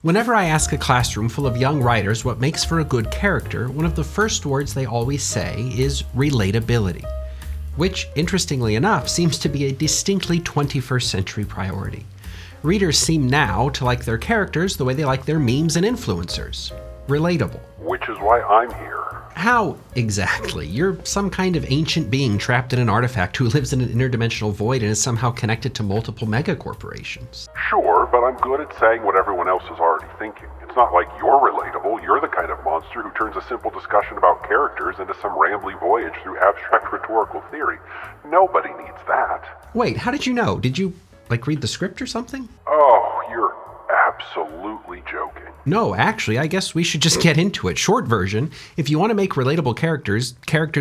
Whenever I ask a classroom full of young writers what makes for a good character, one of the first words they always say is relatability, which, interestingly enough, seems to be a distinctly 21st century priority. Readers seem now to like their characters the way they like their memes and influencers. Relatable. Which is why I'm here. How exactly? You're some kind of ancient being trapped in an artifact who lives in an interdimensional void and is somehow connected to multiple megacorporations. Sure, but I'm good at saying what everyone else is already thinking. It's not like you're relatable. You're the kind of monster who turns a simple discussion about characters into some rambly voyage through abstract rhetorical theory. Nobody needs that. Wait, how did you know? Did you, read the script or something? Oh, you're absolutely joking. No, actually, I guess we should just get into it. Short version, if you want to make relatable characters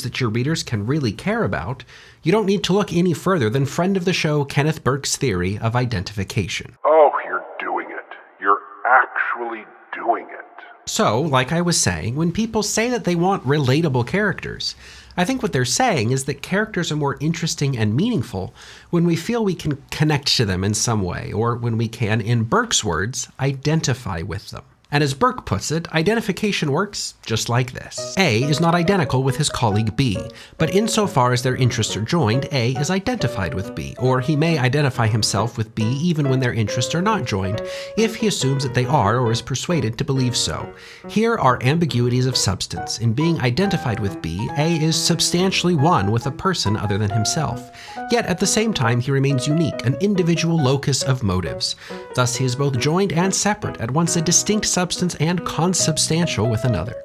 that your readers can really care about, you don't need to look any further than friend of the show Kenneth Burke's theory of identification. Oh, you're doing it. You're actually doing it. So, like I was saying, when people say that they want relatable characters, I think what they're saying is that characters are more interesting and meaningful when we feel we can connect to them in some way, or when we can, in Burke's words, identify with them. And as Burke puts it, identification works just like this. A is not identical with his colleague B, but insofar as their interests are joined, A is identified with B, or he may identify himself with B even when their interests are not joined, if he assumes that they are or is persuaded to believe so. Here are ambiguities of substance. In being identified with B, A is substantially one with a person other than himself. Yet at the same time, he remains unique, an individual locus of motives. Thus he is both joined and separate, at once a distinct substance and consubstantial with another.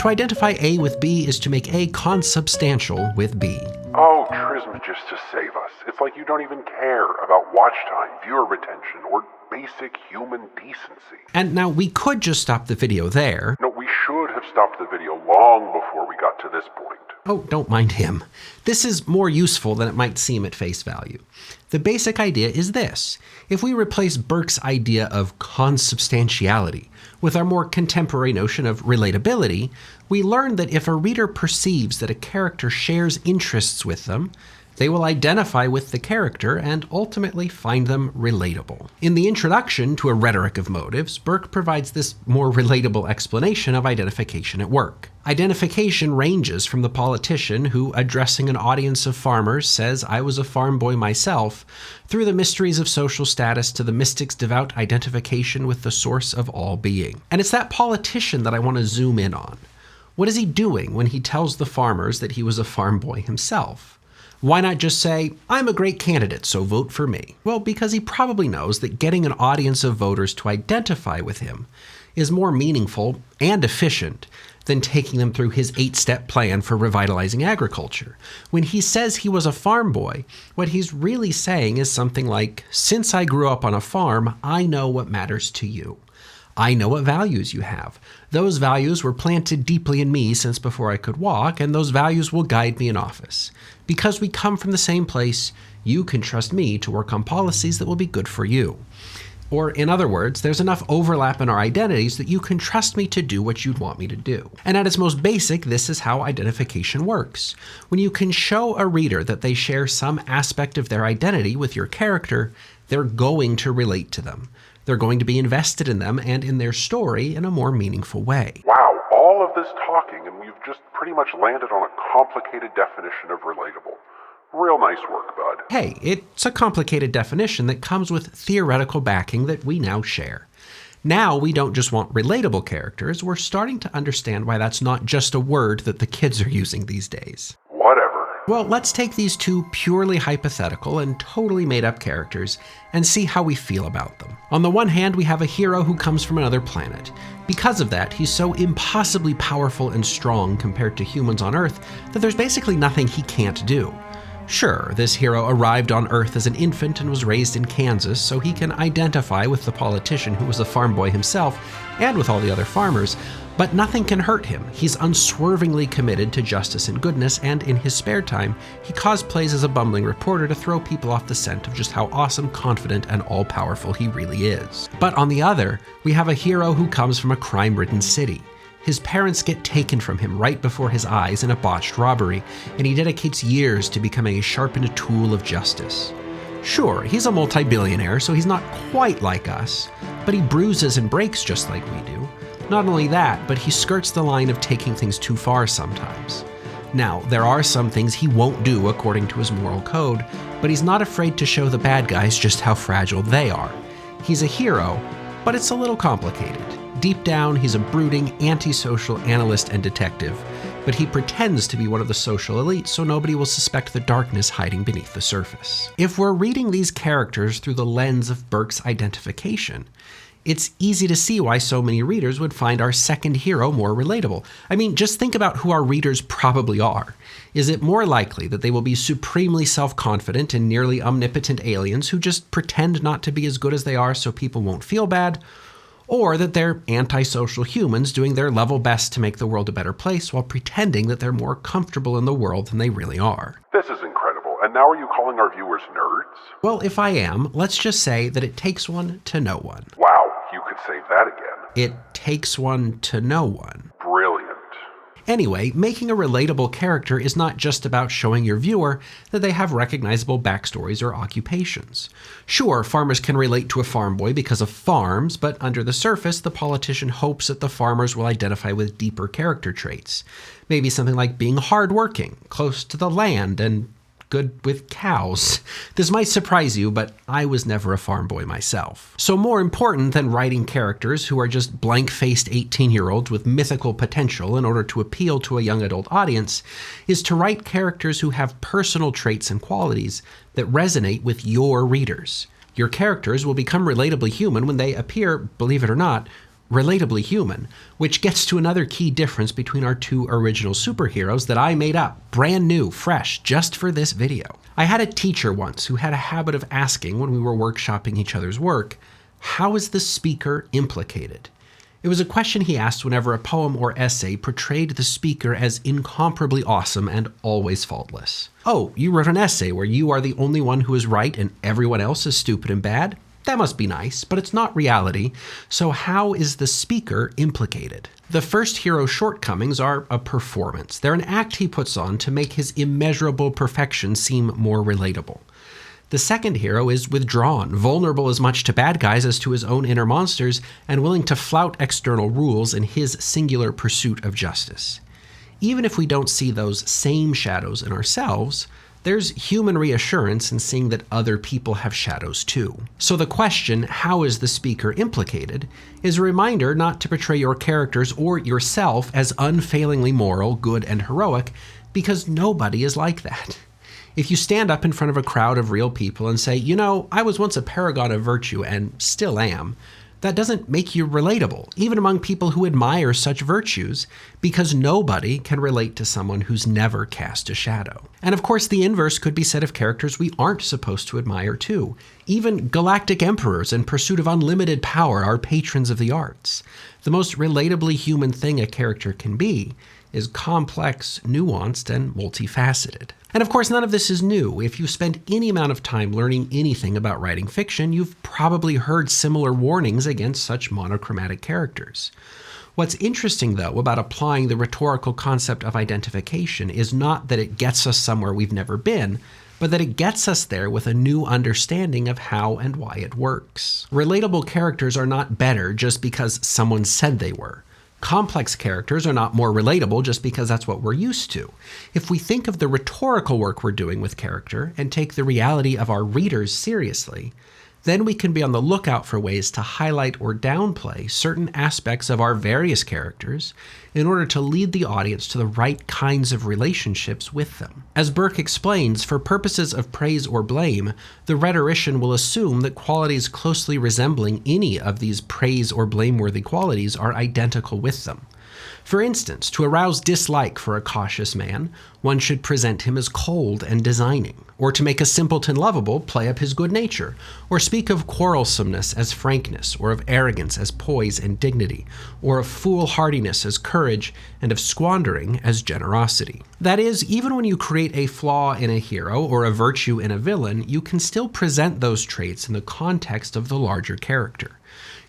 To identify A with B is to make A consubstantial with B. Oh, Trismegistus, to save us. It's like you don't even care about watch time, viewer retention, or basic human decency. And now we could just stop the video there. No, we should have stopped the video long before we got to this point. Oh, don't mind him. This is more useful than it might seem at face value. The basic idea is this. If we replace Burke's idea of consubstantiality with our more contemporary notion of relatability, we learn that if a reader perceives that a character shares interests with them, they will identify with the character and ultimately find them relatable. In the introduction to A Rhetoric of Motives, Burke provides this more relatable explanation of identification at work. Identification ranges from the politician who, addressing an audience of farmers, says, "I was a farm boy myself," through the mysteries of social status to the mystic's devout identification with the source of all being. And it's that politician that I want to zoom in on. What is he doing when he tells the farmers that he was a farm boy himself? Why not just say, "I'm a great candidate, so vote for me"? Well, because he probably knows that getting an audience of voters to identify with him is more meaningful and efficient than taking them through his 8-step plan for revitalizing agriculture. When he says he was a farm boy, what he's really saying is something like, "Since I grew up on a farm, I know what matters to you. I know what values you have. Those values were planted deeply in me since before I could walk, and those values will guide me in office. Because we come from the same place, you can trust me to work on policies that will be good for you." Or, in other words, there's enough overlap in our identities that you can trust me to do what you'd want me to do. And at its most basic, this is how identification works. When you can show a reader that they share some aspect of their identity with your character, they're going to relate to them. They're going to be invested in them and in their story in a more meaningful way. Wow, all of this talking and we've just pretty much landed on a complicated definition of relatable. Real nice work, bud. Hey, it's a complicated definition that comes with theoretical backing that we now share. Now we don't just want relatable characters, we're starting to understand why that's not just a word that the kids are using these days. Whatever. Well, let's take these two purely hypothetical and totally made-up characters and see how we feel about them. On the one hand, we have a hero who comes from another planet. Because of that, he's so impossibly powerful and strong compared to humans on Earth that there's basically nothing he can't do. Sure, this hero arrived on Earth as an infant and was raised in Kansas, so he can identify with the politician who was a farm boy himself and with all the other farmers, but nothing can hurt him. He's unswervingly committed to justice and goodness, and in his spare time, he cosplays as a bumbling reporter to throw people off the scent of just how awesome, confident, and all-powerful he really is. But on the other, we have a hero who comes from a crime-ridden city. His parents get taken from him right before his eyes in a botched robbery, and he dedicates years to becoming a sharpened tool of justice. Sure, he's a multi-billionaire, so he's not quite like us, but he bruises and breaks just like we do. Not only that, but he skirts the line of taking things too far sometimes. Now, there are some things he won't do according to his moral code, but he's not afraid to show the bad guys just how fragile they are. He's a hero, but it's a little complicated. Deep down, he's a brooding, antisocial analyst and detective, but he pretends to be one of the social elite so nobody will suspect the darkness hiding beneath the surface. If we're reading these characters through the lens of Burke's identification, it's easy to see why so many readers would find our second hero more relatable. I mean, just think about who our readers probably are. Is it more likely that they will be supremely self-confident and nearly omnipotent aliens who just pretend not to be as good as they are so people won't feel bad? Or that they're antisocial humans doing their level best to make the world a better place while pretending that they're more comfortable in the world than they really are? This is incredible. And now are you calling our viewers nerds? Well, if I am, let's just say that it takes one to know one. Wow, you could say that again. It takes one to know one. Brilliant. Anyway, making a relatable character is not just about showing your viewer that they have recognizable backstories or occupations. Sure, farmers can relate to a farm boy because of farms, but under the surface, the politician hopes that the farmers will identify with deeper character traits. Maybe something like being hardworking, close to the land, and good with cows. This might surprise you, but I was never a farm boy myself. So more important than writing characters who are just blank-faced 18-year-olds with mythical potential in order to appeal to a young adult audience is to write characters who have personal traits and qualities that resonate with your readers. Your characters will become relatably human when they appear, believe it or not, relatably human, which gets to another key difference between our two original superheroes that I made up, brand new, fresh, just for this video. I had a teacher once who had a habit of asking when we were workshopping each other's work, how is the speaker implicated? It was a question he asked whenever a poem or essay portrayed the speaker as incomparably awesome and always faultless. Oh, you wrote an essay where you are the only one who is right and everyone else is stupid and bad? That must be nice, but it's not reality. So how is the speaker implicated? The first hero's shortcomings are a performance. They're an act he puts on to make his immeasurable perfection seem more relatable. The second hero is withdrawn, vulnerable as much to bad guys as to his own inner monsters, and willing to flout external rules in his singular pursuit of justice. Even if we don't see those same shadows in ourselves, there's human reassurance in seeing that other people have shadows too. So the question, how is the speaker implicated, is a reminder not to portray your characters or yourself as unfailingly moral, good, and heroic, because nobody is like that. If you stand up in front of a crowd of real people and say, you know, I was once a paragon of virtue and still am, that doesn't make you relatable, even among people who admire such virtues, because nobody can relate to someone who's never cast a shadow. And of course, the inverse could be said of characters we aren't supposed to admire too. Even galactic emperors in pursuit of unlimited power are patrons of the arts. The most relatably human thing a character can be is complex, nuanced, and multifaceted. And of course, none of this is new. If you spend any amount of time learning anything about writing fiction, you've probably heard similar warnings against such monochromatic characters. What's interesting, though, about applying the rhetorical concept of identification is not that it gets us somewhere we've never been, but that it gets us there with a new understanding of how and why it works. Relatable characters are not better just because someone said they were. Complex characters are not more relatable just because that's what we're used to. If we think of the rhetorical work we're doing with character and take the reality of our readers seriously, then we can be on the lookout for ways to highlight or downplay certain aspects of our various characters in order to lead the audience to the right kinds of relationships with them. As Burke explains, for purposes of praise or blame, the rhetorician will assume that qualities closely resembling any of these praise or blameworthy qualities are identical with them. For instance, to arouse dislike for a cautious man, one should present him as cold and designing, or to make a simpleton lovable, play up his good nature, or speak of quarrelsomeness as frankness, or of arrogance as poise and dignity, or of foolhardiness as courage, and of squandering as generosity. That is, even when you create a flaw in a hero or a virtue in a villain, you can still present those traits in the context of the larger character.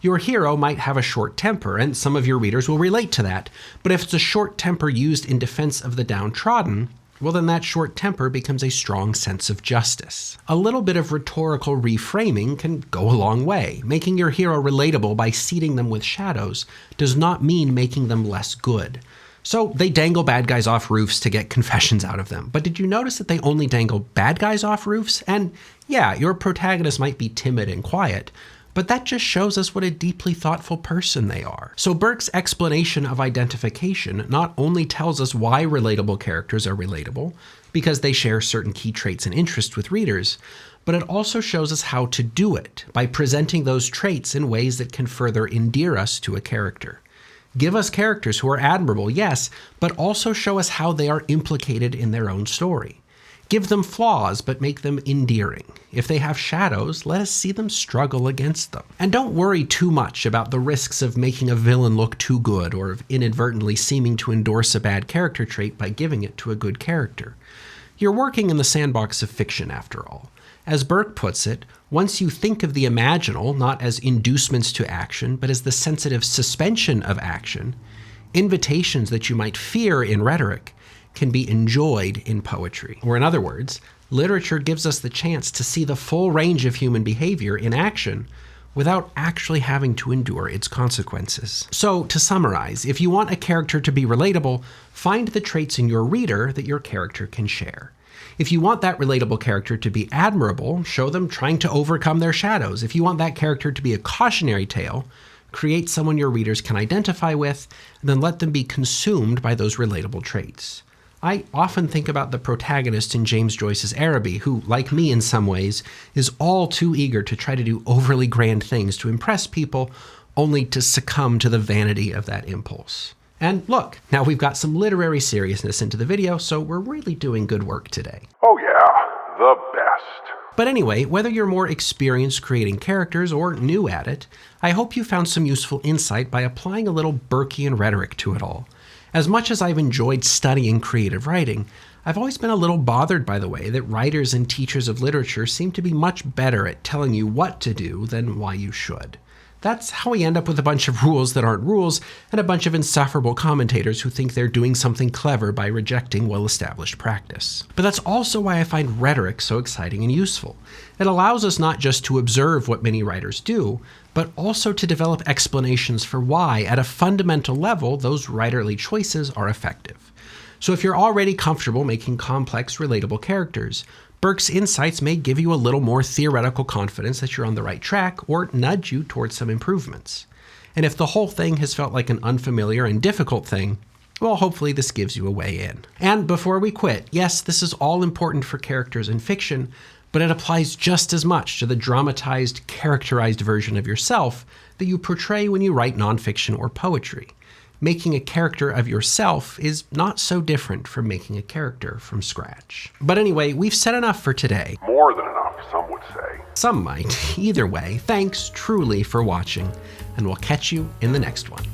Your hero might have a short temper, and some of your readers will relate to that, but if it's a short temper used in defense of the downtrodden, well then that short temper becomes a strong sense of justice. A little bit of rhetorical reframing can go a long way. Making your hero relatable by seeding them with shadows does not mean making them less good. So they dangle bad guys off roofs to get confessions out of them. But did you notice that they only dangle bad guys off roofs? And yeah, your protagonist might be timid and quiet, but that just shows us what a deeply thoughtful person they are. So Burke's explanation of identification not only tells us why relatable characters are relatable, because they share certain key traits and interests with readers, but it also shows us how to do it by presenting those traits in ways that can further endear us to a character. Give us characters who are admirable, yes, but also show us how they are implicated in their own story. Give them flaws, but make them endearing. If they have shadows, let us see them struggle against them. And don't worry too much about the risks of making a villain look too good or of inadvertently seeming to endorse a bad character trait by giving it to a good character. You're working in the sandbox of fiction, after all. As Burke puts it, once you think of the imaginal not as inducements to action, but as the sensitive suspension of action, invitations that you might fear in rhetoric can be enjoyed in poetry. Or in other words, literature gives us the chance to see the full range of human behavior in action without actually having to endure its consequences. So, to summarize, if you want a character to be relatable, find the traits in your reader that your character can share. If you want that relatable character to be admirable, show them trying to overcome their shadows. If you want that character to be a cautionary tale, create someone your readers can identify with, and then let them be consumed by those relatable traits. I often think about the protagonist in James Joyce's Araby, who, like me in some ways, is all too eager to try to do overly grand things to impress people, only to succumb to the vanity of that impulse. And look, now we've got some literary seriousness into the video, so we're really doing good work today. Oh yeah, the best. But anyway, whether you're more experienced creating characters or new at it, I hope you found some useful insight by applying a little Burkean rhetoric to it all. As much as I've enjoyed studying creative writing, I've always been a little bothered by the way that writers and teachers of literature seem to be much better at telling you what to do than why you should. That's how we end up with a bunch of rules that aren't rules and a bunch of insufferable commentators who think they're doing something clever by rejecting well-established practice. But that's also why I find rhetoric so exciting and useful. It allows us not just to observe what many writers do, but also to develop explanations for why, at a fundamental level, those writerly choices are effective. So if you're already comfortable making complex, relatable characters, Burke's insights may give you a little more theoretical confidence that you're on the right track or nudge you towards some improvements. And if the whole thing has felt like an unfamiliar and difficult thing, well, hopefully this gives you a way in. And before we quit, yes, this is all important for characters in fiction, but it applies just as much to the dramatized, characterized version of yourself that you portray when you write nonfiction or poetry. Making a character of yourself is not so different from making a character from scratch. But anyway, we've said enough for today. More than enough, some would say. Some might. Either way, thanks truly for watching, and we'll catch you in the next one.